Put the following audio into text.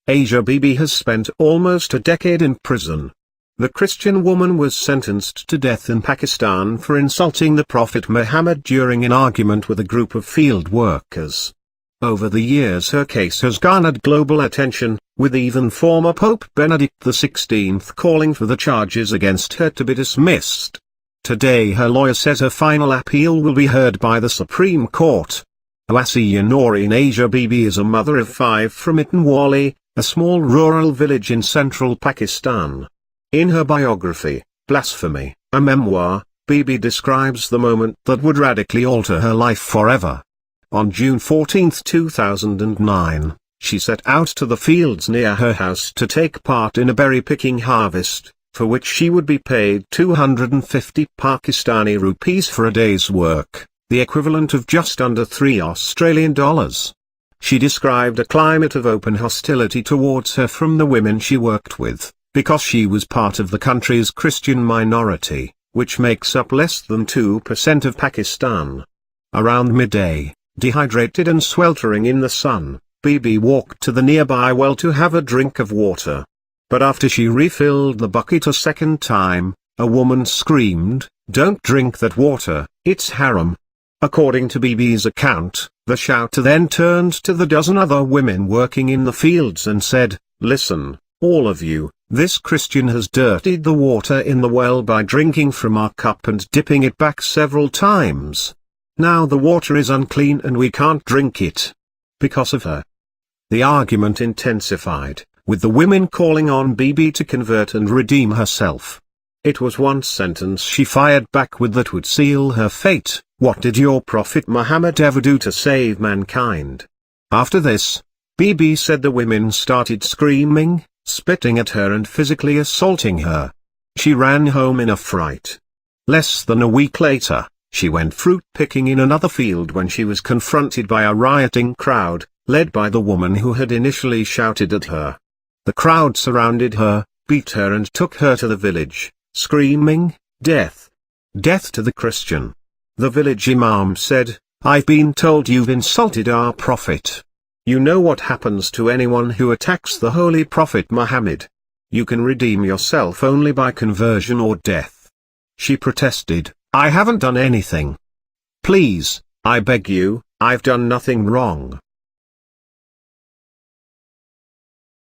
Asia Bibi has spent almost a decade in prison. The Christian woman was sentenced to death in Pakistan for insulting the Prophet Muhammad during an argument with a group of field workers. Over the years her case has garnered global attention, with even former Pope Benedict XVI calling for the charges against her to be dismissed. Today her lawyer says her final appeal will be heard by the Supreme Court. Wasiya Noreen Asia Bibi is a mother of 5 from Ittanwali, a small rural village in central Pakistan. In her biography, Blasphemy, a memoir, Bibi describes the moment that would radically alter her life forever. On June 14, 2009, she set out to the fields near her house to take part in a berry-picking harvest, for which she would be paid 250 Pakistani rupees for a day's work, the equivalent of just under $3. She described a climate of open hostility towards her from the women she worked with, because she was part of the country's Christian minority, which makes up less than 2% of Pakistan. Around midday, dehydrated and sweltering in the sun, Bibi walked to the nearby well to have a drink of water. But after she refilled the bucket a second time, a woman screamed, "Don't drink that water, it's haram." According to Bibi's account, the shouter then turned to the dozen other women working in the fields and said, "Listen, all of you, this Christian has dirtied the water in the well by drinking from our cup and dipping it back several times. Now the water is unclean and we can't drink it. Because of her." The argument intensified, with the women calling on Bibi to convert and redeem herself. It was one sentence she fired back with that would seal her fate: "What did your Prophet Muhammad ever do to save mankind?" After this, Bibi said the women started screaming, spitting at her and physically assaulting her. She ran home in a fright. Less than a week later, she went fruit picking in another field when she was confronted by a rioting crowd, led by the woman who had initially shouted at her. The crowd surrounded her, beat her and took her to the village, screaming, "Death! Death to the Christian!" The village imam said, "I've been told you've insulted our prophet. You know what happens to anyone who attacks the Holy Prophet Muhammad. You can redeem yourself only by conversion or death." She protested, "I haven't done anything. Please, I beg you, I've done nothing wrong."